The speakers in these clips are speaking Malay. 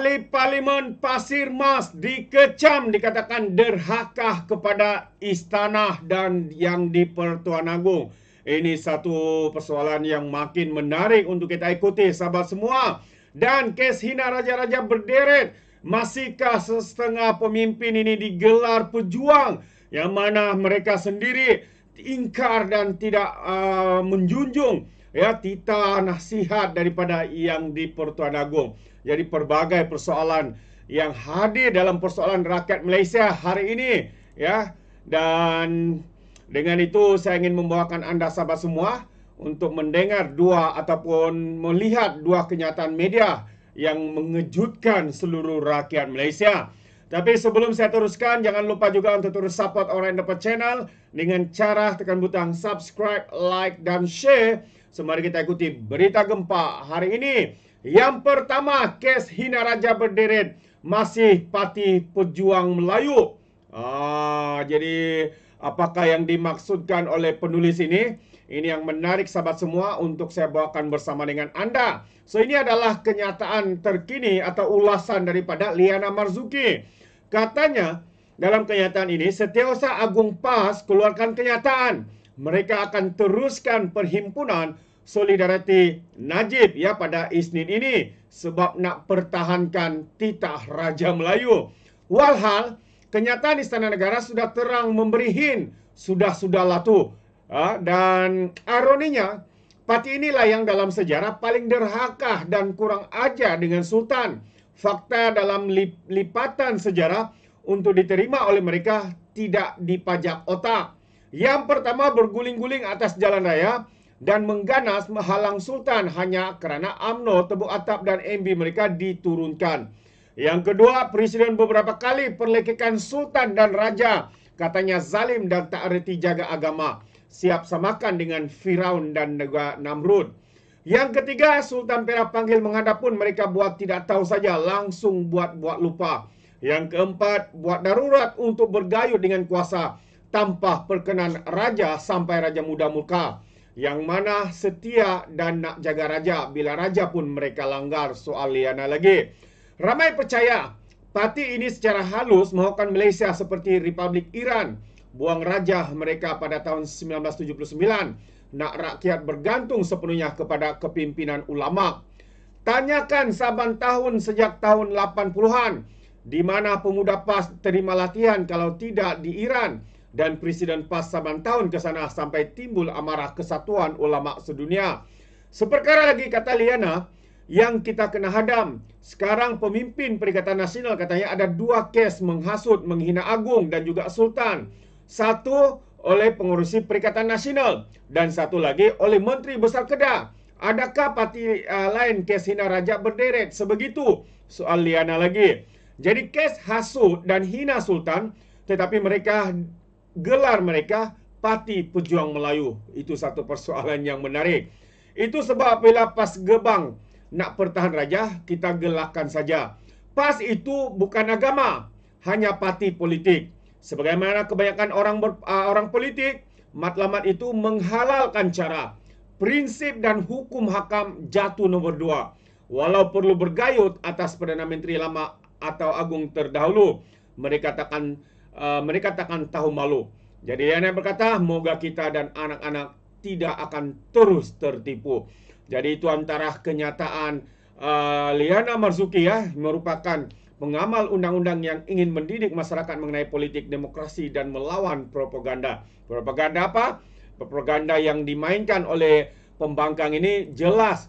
Ahli Parlimen Pasir Mas dikecam, dikatakan derhaka kepada istana dan yang di Pertuan Agong. Ini satu persoalan yang makin menarik untuk kita ikuti, sahabat semua. Dan kes hina raja-raja berderet. Masihkah setengah pemimpin ini digelar pejuang, yang mana mereka sendiri ingkar dan tidak menjunjung titah nasihat daripada yang di Pertuan Agong. Jadi pelbagai persoalan yang hadir dalam persoalan rakyat Malaysia hari ini, dan dengan itu saya ingin membawakan anda sahabat semua untuk mendengar dua ataupun melihat dua kenyataan media yang mengejutkan seluruh rakyat Malaysia. Tapi sebelum saya teruskan, jangan lupa juga untuk terus support Orang Dapat Channel dengan cara tekan butang subscribe, like dan share. Mari kita ikuti berita gempa hari ini. Yang pertama, kes hina raja berderet masih Parti Pejuang Melayu. Jadi apakah yang dimaksudkan oleh penulis ini? Ini yang menarik sahabat semua untuk saya bawakan bersama dengan anda. Ini adalah kenyataan terkini atau ulasan daripada Liana Marzuki. Katanya dalam kenyataan ini, Setiausaha Agung PAS keluarkan kenyataan mereka akan teruskan perhimpunan Solidariti Najib pada Isnin ini sebab nak pertahankan titah Raja Melayu. Walhal kenyataan Istana Negara sudah terang memberi hint, sudah-sudahlah tu. Dan ironinya, parti inilah yang dalam sejarah paling derhaka dan kurang ajar dengan Sultan. Fakta dalam lipatan sejarah untuk diterima oleh mereka tidak dipajak otak. Yang pertama, berguling-guling atas jalan raya dan mengganas menghalang Sultan hanya kerana UMNO, tebuk atap dan MB mereka diturunkan. Yang kedua, Presiden beberapa kali perlekekan Sultan dan Raja, katanya zalim dan tak reti jaga agama, siap samakan dengan Firaun dan Namrud. Yang ketiga, Sultan Perak panggil menghadap pun mereka buat tidak tahu saja, langsung buat lupa. Yang keempat, buat darurat untuk bergayut dengan kuasa tanpa perkenan Raja sampai Raja Muda Murka, yang mana setia dan nak jaga Raja bila Raja pun mereka langgar. Soal Liana lagi. Ramai percaya parti ini secara halus mahukan Malaysia seperti Republik Iran, buang Raja mereka pada tahun 1979, nak rakyat bergantung sepenuhnya kepada kepimpinan ulama. Tanyakan saban tahun sejak tahun 80-an, di mana pemuda PAS terima latihan kalau tidak di Iran, dan Presiden PAS saban tahun ke sana sampai timbul amarah Kesatuan Ulama Sedunia. Seperkara lagi, kata Liana, yang kita kena hadam. Sekarang pemimpin Perikatan Nasional katanya ada dua kes menghasut, menghina agung dan juga Sultan. Satu oleh pengurusi Perikatan Nasional dan satu lagi oleh Menteri Besar Kedah. Adakah parti lain kes hina raja berderet sebegitu? Soal Liana lagi. Jadi kes hasut dan hina Sultan, tetapi mereka gelar mereka Parti Pejuang Melayu. Itu satu persoalan yang menarik. Itu sebab bila PAS gebang nak pertahan Raja, kita gelakkan saja. PAS itu bukan agama, hanya parti politik. Sebagaimana kebanyakan orang politik, matlamat itu menghalalkan cara, prinsip dan hukum hakam jatuh nombor 2. Walau perlu bergayut atas Perdana Menteri lama atau agung terdahulu, mereka takkan tahu malu. Jadi yang berkata, moga kita dan anak-anak tidak akan terus tertipu. Jadi itu antara kenyataan Liana Marzuki merupakan pengamal undang-undang yang ingin mendidik masyarakat mengenai politik demokrasi dan melawan propaganda. Propaganda apa? Propaganda yang dimainkan oleh pembangkang ini jelas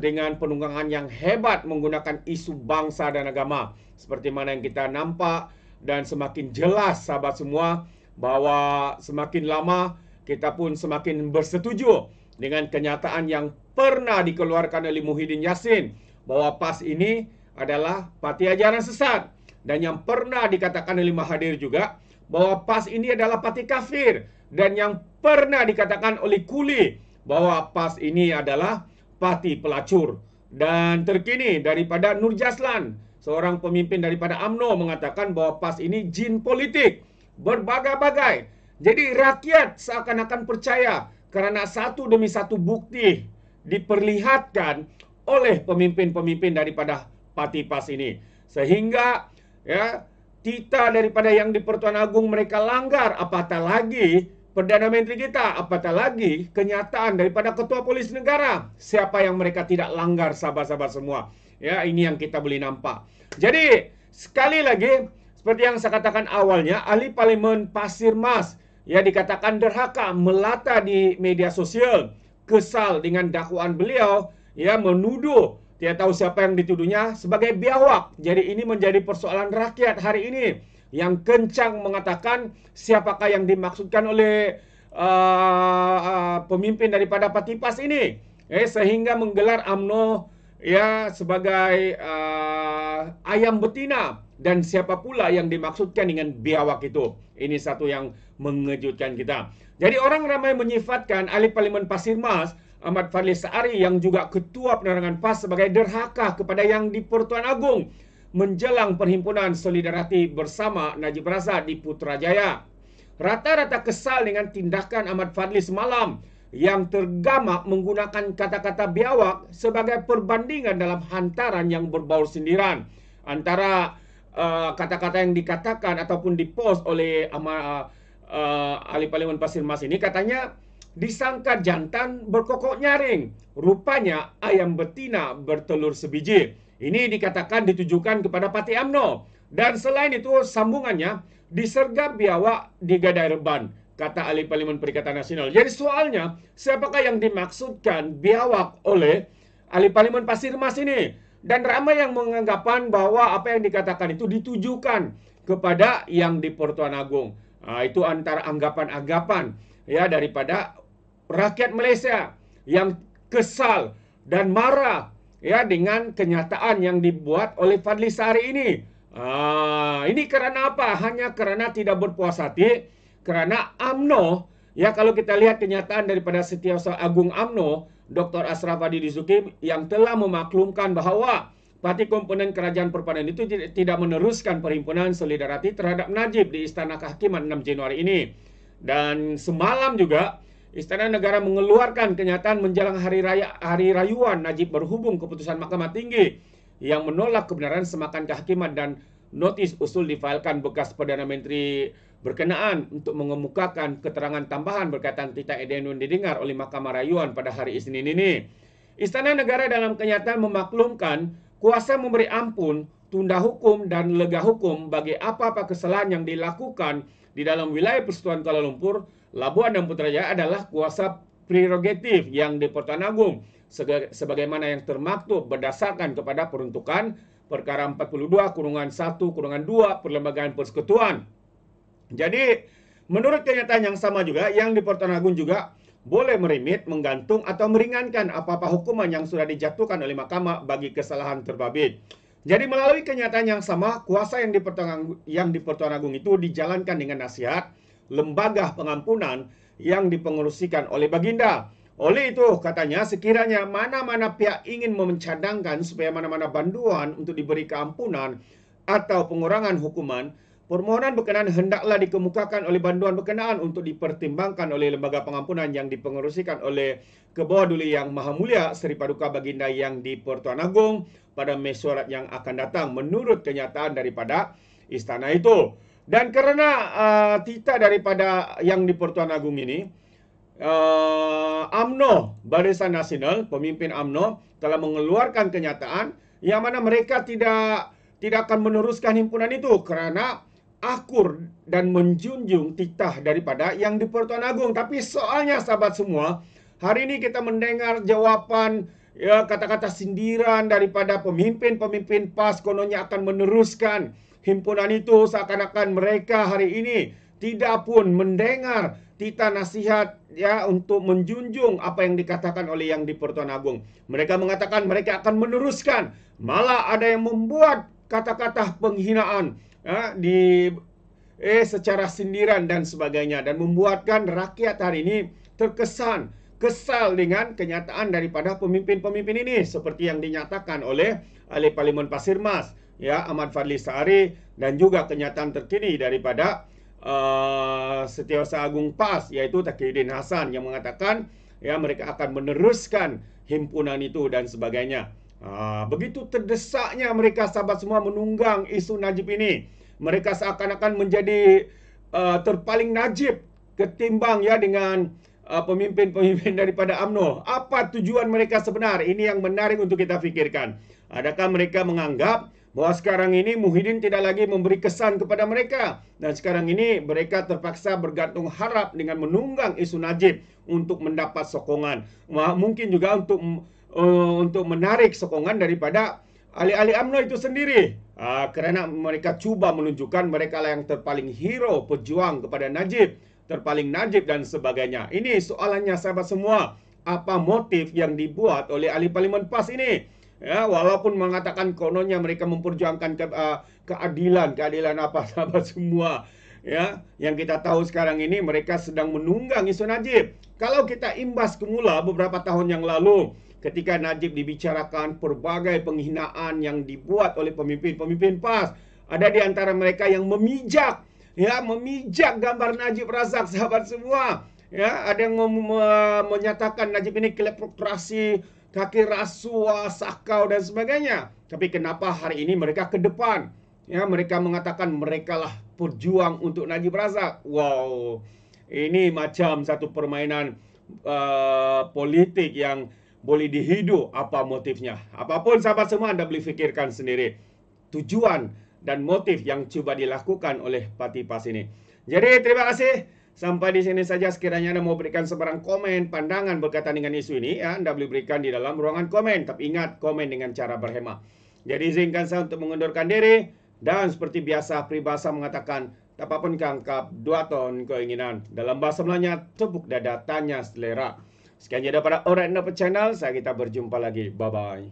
dengan penunggangan yang hebat menggunakan isu bangsa dan agama. Seperti mana yang kita nampak dan semakin jelas sahabat semua, bahwa semakin lama kita pun semakin bersetuju dengan kenyataan yang pernah dikeluarkan oleh Muhyiddin Yassin, bahwa PAS ini adalah parti ajaran sesat, dan yang pernah dikatakan oleh Mahathir juga bahwa PAS ini adalah parti kafir, dan yang pernah dikatakan oleh Kuli bahwa PAS ini adalah parti pelacur. Dan terkini daripada Nur Jaslan, seorang pemimpin daripada UMNO, mengatakan bahwa PAS ini jin politik berbagai-bagai. Jadi rakyat seakan-akan percaya kerana satu demi satu bukti diperlihatkan oleh pemimpin-pemimpin daripada Parti PAS ini. Sehingga ya titah daripada yang di Pertuan Agong mereka langgar, apatah lagi Perdana Menteri kita, apatah lagi kenyataan daripada Ketua Polis Negara. Siapa yang mereka tidak langgar, sahabat-sahabat semua. Ya, ini yang kita boleh nampak. Jadi, sekali lagi, seperti yang saya katakan awalnya, ahli Parlimen Pasir Mas, ya dikatakan derhaka, melata di media sosial, kesal dengan dakwaan beliau, ya menuduh, tidak tahu siapa yang dituduhnya, sebagai biawak. Jadi ini menjadi persoalan rakyat hari ini, yang kencang mengatakan siapakah yang dimaksudkan oleh pemimpin daripada Parti PAS ini, sehingga menggelar UMNO ya sebagai ayam betina, dan siapa pula yang dimaksudkan dengan biawak itu. Ini satu yang mengejutkan kita. Jadi orang ramai menyifatkan ahli Parlimen Pasir Mas Ahmad Fadli Saari yang juga Ketua Penerangan PAS sebagai derhaka kepada yang di Pertuan Agong menjelang Perhimpunan Solidariti Bersama Najib Razak di Putrajaya. Rata-rata kesal dengan tindakan Ahmad Fadli semalam yang tergamak menggunakan kata-kata biawak sebagai perbandingan dalam hantaran yang berbau sindiran. Antara kata-kata yang dikatakan ataupun dipost oleh ahli Parlimen Pasir Mas ini, katanya disangka jantan berkokok nyaring, rupanya ayam betina bertelur sebiji. Ini dikatakan ditujukan kepada Parti UMNO. Dan selain itu sambungannya, disergap biawak di Gadai Reban, kata ahli Parlimen Perikatan Nasional. Jadi soalnya, siapakah yang dimaksudkan biawak oleh ahli Parlimen Pasir Mas ini? Dan ramai yang menganggapan bahwa apa yang dikatakan itu ditujukan kepada yang di Pertuan Agong. Itu antara anggapan-anggapan ya daripada rakyat Malaysia yang kesal dan marah ya dengan kenyataan yang dibuat oleh Fadli Saari ini. Ini karena apa? Hanya karena tidak berpuas hati, karena UMNO, ya kalau kita lihat kenyataan daripada Setiausaha Agung UMNO, Dr. Ashraf Hadi Disuki, yang telah memaklumkan bahawa parti komponen kerajaan perpaduan itu tidak meneruskan Perhimpunan Solidariti terhadap Najib di Istana Kehakiman 6 Januari ini. Dan semalam juga Istana Negara mengeluarkan kenyataan menjelang hari rayuan Najib berhubung keputusan Mahkamah Tinggi yang menolak kebenaran semakan kehakiman, dan notis usul difailkan bekas Perdana Menteri berkenaan untuk mengemukakan keterangan tambahan berkaitan titah edenun didengar oleh Mahkamah Rayuan pada hari Isnin ini. Istana Negara dalam kenyataan memaklumkan kuasa memberi ampun, tunda hukum dan lega hukum bagi apa-apa kesalahan yang dilakukan di dalam wilayah Persekutuan Kuala Lumpur, Labuan dan Putrajaya adalah kuasa prerogatif yang di Pertuan Agong sebagaimana yang termaktub berdasarkan kepada peruntukan perkara 42/1/2 Perlembagaan Persekutuan. Jadi menurut kenyataan yang sama juga, yang di Pertuan Agong juga boleh meremit, menggantung atau meringankan apa-apa hukuman yang sudah dijatuhkan oleh mahkamah bagi kesalahan terbabit. Jadi melalui kenyataan yang sama, kuasa yang di Pertuan Agong itu dijalankan dengan nasihat lembaga pengampunan yang dipengerusikan oleh Baginda. Oleh itu, katanya, sekiranya mana-mana pihak ingin mencadangkan supaya mana-mana banduan untuk diberi keampunan atau pengurangan hukuman, permohonan berkenaan hendaklah dikemukakan oleh banduan berkenaan untuk dipertimbangkan oleh lembaga pengampunan yang dipengerusikan oleh Kebawah Duli Yang Maha Mulia Seri Paduka Baginda yang di Pertuan Agong pada mesyuarat yang akan datang, menurut kenyataan daripada istana itu. Dan kerana titah daripada yang di Pertuan Agong ini, UMNO, Barisan Nasional, pemimpin UMNO telah mengeluarkan kenyataan yang mana mereka tidak akan meneruskan himpunan itu kerana akur dan menjunjung titah daripada yang di Pertuan Agong. Tapi soalnya sahabat semua, hari ini kita mendengar jawapan ya kata-kata sindiran daripada pemimpin-pemimpin PAS kononnya akan meneruskan himpunan itu, seakan-akan mereka hari ini tidak pun mendengar titah nasihat ya untuk menjunjung apa yang dikatakan oleh yang di Pertuan Agong. Mereka mengatakan mereka akan meneruskan, malah ada yang membuat kata-kata penghinaan ya, secara sindiran dan sebagainya, dan membuatkan rakyat hari ini kesal dengan kenyataan daripada pemimpin-pemimpin ini, seperti yang dinyatakan oleh ahli Parlimen Pasir Mas ya Ahmad Fadli Saari, dan juga kenyataan terkini daripada Setiausaha Agung PAS yaitu Taqiyuddin Hasan yang mengatakan ya mereka akan meneruskan himpunan itu dan sebagainya. Begitu terdesaknya mereka sahabat semua menunggang isu Najib ini. Mereka seakan-akan menjadi terpaling najib ketimbang ya dengan pemimpin-pemimpin daripada UMNO. Apa tujuan mereka sebenar? Ini yang menarik untuk kita fikirkan. Adakah mereka menganggap bahwa sekarang ini Muhyiddin tidak lagi memberi kesan kepada mereka, dan sekarang ini mereka terpaksa bergantung harap dengan menunggang isu Najib untuk mendapat sokongan. Mungkin juga untuk menarik sokongan daripada ahli-ahli UMNO itu sendiri. Kerana mereka cuba menunjukkan mereka lah yang terpaling hero pejuang kepada Najib, terpaling Najib dan sebagainya. Ini soalannya sahabat semua. Apa motif yang dibuat oleh ahli Parlimen PAS ini? Ya, walaupun mengatakan kononnya mereka memperjuangkan keadilan apa sahabat semua. Ya, yang kita tahu sekarang ini mereka sedang menunggang isu Najib. Kalau kita imbas kemula beberapa tahun yang lalu, ketika Najib dibicarakan berbagai penghinaan yang dibuat oleh pemimpin-pemimpin PAS, ada di antara mereka yang memijak gambar Najib Razak sahabat semua. Ya, ada yang menyatakan Najib ini kleptokrasi, kaki rasuah, sakau dan sebagainya. Tapi kenapa hari ini mereka ke depan? Ya, mereka mengatakan mereka lah berjuang untuk Najib Razak. Wow, ini macam satu permainan politik yang boleh dihidu. Apa motifnya? Apapun sahabat semua, Anda boleh fikirkan sendiri tujuan dan motif yang cuba dilakukan oleh parti PAS ini. Jadi terima kasih. Sampai di sini saja. Sekiranya Anda mau berikan sebarang komen, pandangan berkaitan dengan isu ini, ya, Anda boleh berikan di dalam ruangan komen. Tapi ingat, komen dengan cara berhemat. Jadi izinkan saya untuk mengundurkan diri. Dan seperti biasa, peribahasa mengatakan, tak apapun kangkap, 2 ton keinginan. Dalam bahasa Melanya, tepuk dada, tanya selera. Sekian saja daripada Alright Channel. Saya kita berjumpa lagi. Bye-bye.